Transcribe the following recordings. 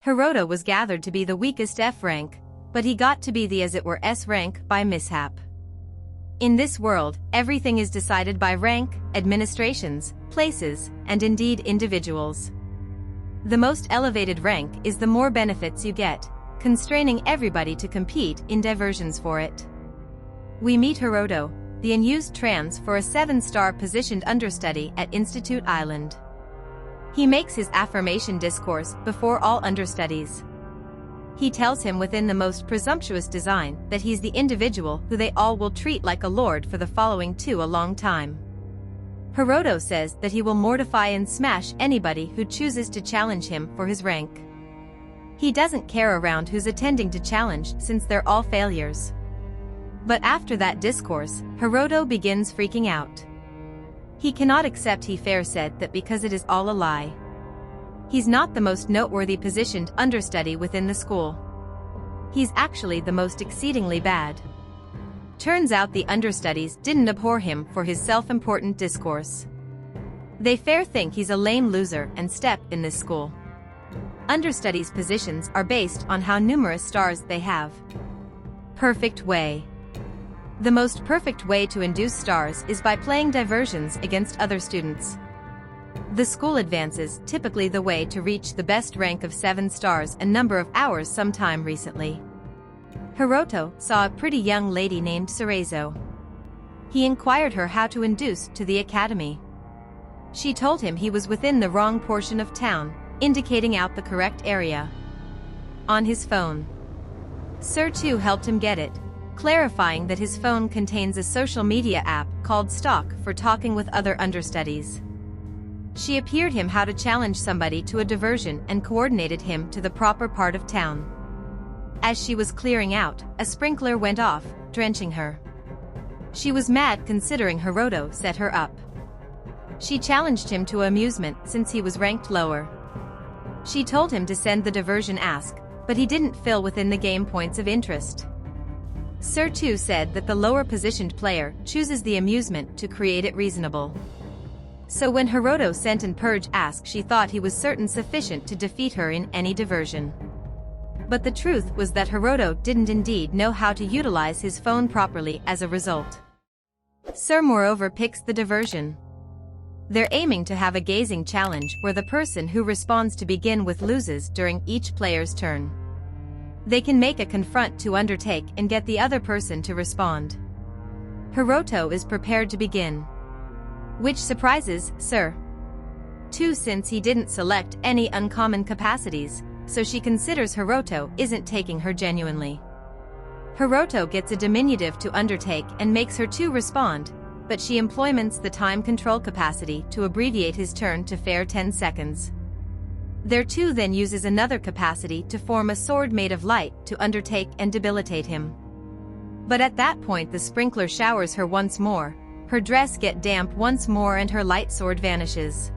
Hiroto was gathered to be the weakest F rank, but he got to be the as it were S rank by mishap. In this world, everything is decided by rank, administrations, places, and indeed individuals. The most elevated rank is the more benefits you get, constraining everybody to compete in diversions for it. We meet Hiroto, the unused trans for a 7-star positioned understudy at Institute Island. He makes his affirmation discourse before all understudies. He tells him within the most presumptuous design that he's the individual who they all will treat like a lord for the following a long time. Hiroto says that he will mortify and smash anybody who chooses to challenge him for his rank. He doesn't care around who's attending to challenge since they're all failures. But after that discourse, Hiroto begins freaking out. He cannot accept he fair said that because it is all a lie. He's not the most noteworthy positioned understudy within the school. He's actually the most exceedingly bad. Turns out the understudies didn't abhor him for his self-important discourse. They fair think he's a lame loser and step in this school. Understudies' positions are based on how numerous stars they have. Perfect way. The most perfect way to induce stars is by playing diversions against other students. The school advances typically the way to reach the best rank of 7 stars a number of hours sometime recently. Hiroto saw a pretty young lady named Cerezo. He inquired her how to induce to the academy. She told him he was within the wrong portion of town, indicating out the correct area. On his phone. Sir Tu helped him get it, clarifying that his phone contains a social media app called Stalk for talking with other understudies. She appeared him how to challenge somebody to a diversion and coordinated him to the proper part of town. As she was clearing out, a sprinkler went off, drenching her. She was mad considering Hiroto set her up. She challenged him to amusement since he was ranked lower. She told him to send the diversion ask, but he didn't fill within the game points of interest. Sir Tu said that the lower positioned player chooses the amusement to create it reasonable. So when Hiroto sent an purge ask, she thought he was certain sufficient to defeat her in any diversion. But the truth was that Hiroto didn't indeed know how to utilize his phone properly as a result. Sir moreover picks the diversion. They're aiming to have a gazing challenge where the person who responds to begin with loses during each player's turn. They can make a confront to undertake and get the other person to respond. Hiroto is prepared to begin. Which surprises Sir Tu since he didn't select any uncommon capacities, so she considers Hiroto isn't taking her genuinely. Hiroto gets a diminutive to undertake and makes her to respond, but she employments the time control capacity to abbreviate his turn to fair 10 seconds. Their two then uses another capacity to form a sword made of light to undertake and debilitate him. But at that point the sprinkler showers her once more, her dress get damp once more and her light sword vanishes.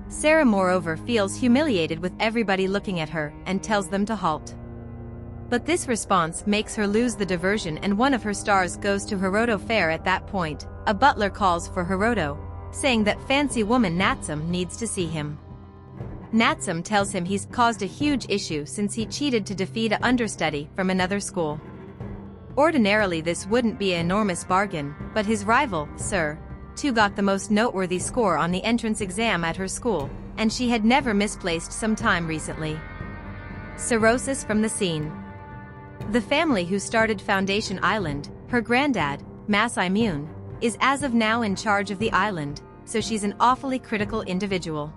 Sarah moreover feels humiliated with everybody looking at her and tells them to halt. But this response makes her lose the diversion and one of her stars goes to Hiroto fair. At that point, a butler calls for Hiroto, saying that fancy woman Natsum needs to see him. Natsum tells him he's caused a huge issue since he cheated to defeat an understudy from another school. Ordinarily this wouldn't be an enormous bargain, but his rival, Sir Tu got the most noteworthy score on the entrance exam at her school, and she had never misplaced some time recently. Cirrhosis from the scene. The family who started Foundation Island, her granddad, Mas Immune, is as of now in charge of the island, so she's an awfully critical individual.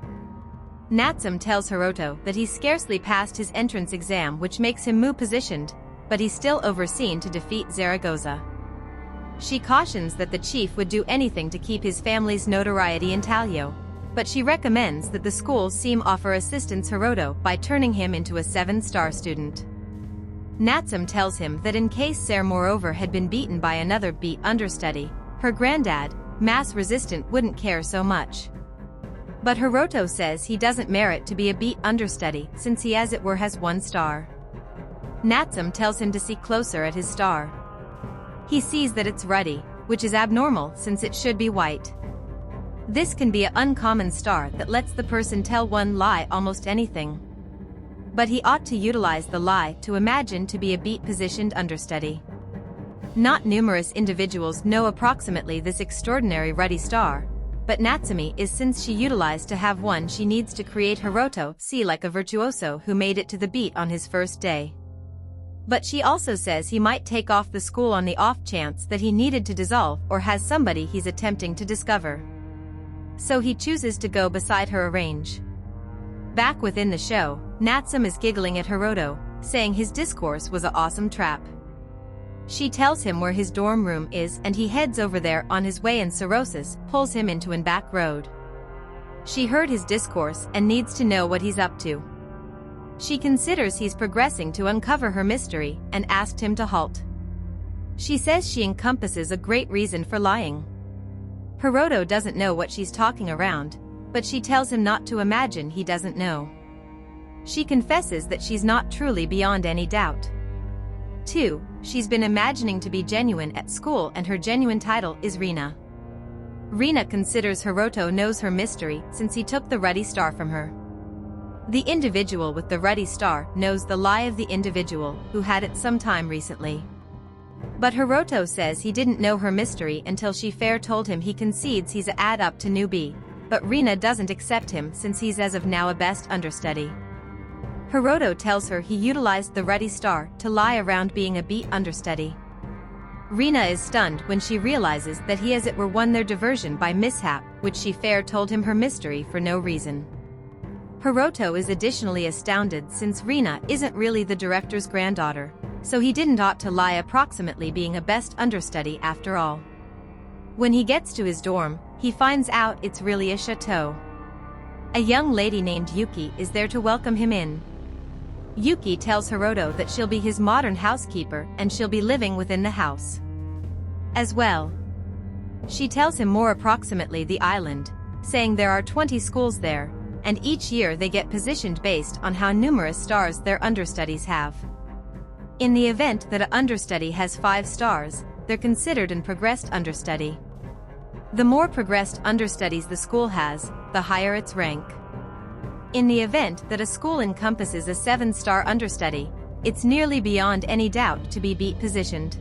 Natsum tells Hiroto that he's scarcely passed his entrance exam, which makes him positioned, but he's still overseen to defeat Zaragoza. She cautions that the chief would do anything to keep his family's notoriety intaglio, but she recommends that the schools seem offer assistance Hiroto by turning him into a 7-star student. Natsum tells him that in case Sarah moreover had been beaten by another beat understudy, her granddad, Mass Resistant, wouldn't care so much. But Hiroto says he doesn't merit to be a beat understudy since he as it were has 1 star. Natsum tells him to see closer at his star. He sees that it's ruddy, which is abnormal since it should be white. This can be an uncommon star that lets the person tell one lie almost anything. But he ought to utilize the lie to imagine to be a beat-positioned understudy. Not numerous individuals know approximately this extraordinary ruddy star, but Natsumi is, since she utilized to have one. She needs to create Hiroto see like a virtuoso who made it to the beat on his first day. But she also says he might take off the school on the off chance that he needed to dissolve or has somebody he's attempting to discover. So he chooses to go beside her arrange. Back within the show, Natsum is giggling at Hiroto, saying his discourse was an awesome trap. She tells him where his dorm room is and he heads over there on his way, and Sorosis pulls him into an back road. She heard his discourse and needs to know what he's up to. She considers he's progressing to uncover her mystery and asked him to halt. She says she encompasses a great reason for lying. Hiroto doesn't know what she's talking around, but she tells him not to imagine he doesn't know. She confesses that she's not truly beyond any doubt. 2. She's been imagining to be genuine at school and her genuine title is Rina. Rina considers Hiroto knows her mystery since he took the ruddy star from her. The individual with the ruddy star knows the lie of the individual who had it some time recently. But Hiroto says he didn't know her mystery until she fair told him. He concedes he's a add up to newbie, but Rina doesn't accept him since he's as of now a best understudy. Hiroto tells her he utilized the ruddy star to lie around being a beat understudy. Rina is stunned when she realizes that he as it were won their diversion by mishap, which she fair told him her mystery for no reason. Hiroto is additionally astounded since Rina isn't really the director's granddaughter, so he didn't ought to lie approximately being a best understudy after all. When he gets to his dorm, he finds out it's really a chateau. A young lady named Yuki is there to welcome him in. Yuki tells Hiroto that she'll be his modern housekeeper and she'll be living within the house as well. She tells him more approximately the island, saying there are 20 schools there, and each year they get positioned based on how numerous stars their understudies have. In the event that an understudy has 5 stars, they're considered an progressed understudy. The more progressed understudies the school has, the higher its rank. In the event that a school encompasses a 7-star understudy, it's nearly beyond any doubt to be beat positioned.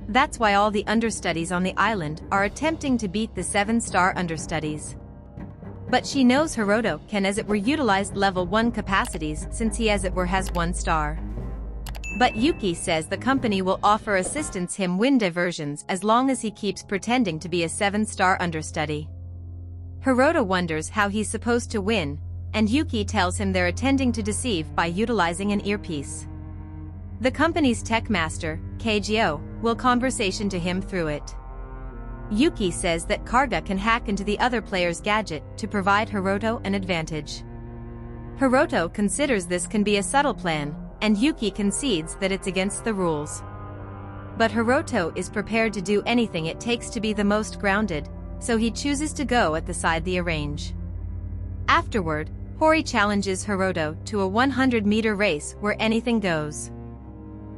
That's why all the understudies on the island are attempting to beat the 7-star understudies. But she knows Hiroto can as it were utilize level 1 capacities since he as it were has 1 star. But Yuki says the company will offer assistance him win diversions as long as he keeps pretending to be a 7-star understudy. Hiroto wonders how he's supposed to win, and Yuki tells him they're intending to deceive by utilizing an earpiece. The company's tech master, KGO, will conversation to him through it. Yuki says that Karga can hack into the other player's gadget to provide Hiroto an advantage. Hiroto considers this can be a subtle plan, and Yuki concedes that it's against the rules. But Hiroto is prepared to do anything it takes to be the most grounded, so he chooses to go at the side the arrange. Afterward, Hori challenges Hiroto to a 100-meter race where anything goes.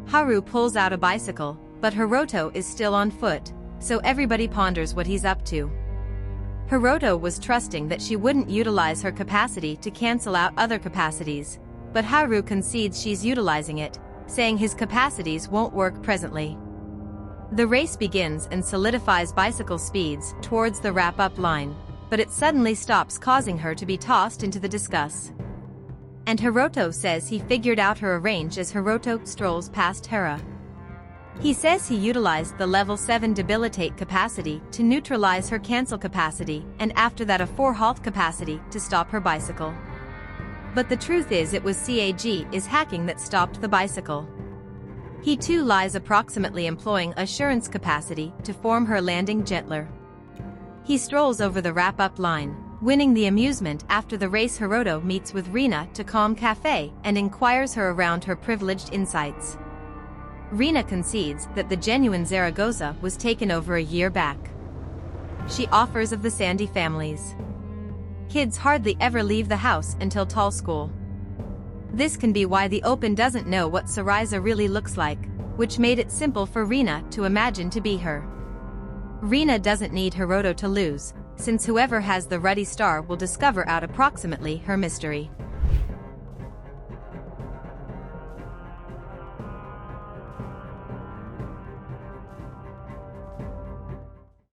Haru pulls out a bicycle, but Hiroto is still on foot, so everybody ponders what he's up to. Hiroto was trusting that she wouldn't utilize her capacity to cancel out other capacities, but Haru concedes she's utilizing it, saying his capacities won't work presently. The race begins and solidifies bicycle speeds towards the wrap-up line, but it suddenly stops, causing her to be tossed into the discus. And Hiroto says he figured out her range as Hiroto strolls past Hera. He says he utilized the level 7 debilitate capacity to neutralize her cancel capacity and after that a 4 halt capacity to stop her bicycle. But the truth is it was CAG is hacking that stopped the bicycle. He too lies approximately employing assurance capacity to form her landing gentler. He strolls over the wrap-up line, winning the amusement. After the race Hiroto meets with Rina to Calm Cafe and inquires her around her privileged insights. Rina concedes that the genuine Zaragoza was taken over a year back. She offers of the Sandy families. Kids hardly ever leave the house until tall school. This can be why the Open doesn't know what Saraiza really looks like, which made it simple for Rina to imagine to be her. Rina doesn't need Hiroto to lose, since whoever has the ruddy star will discover out approximately her mystery.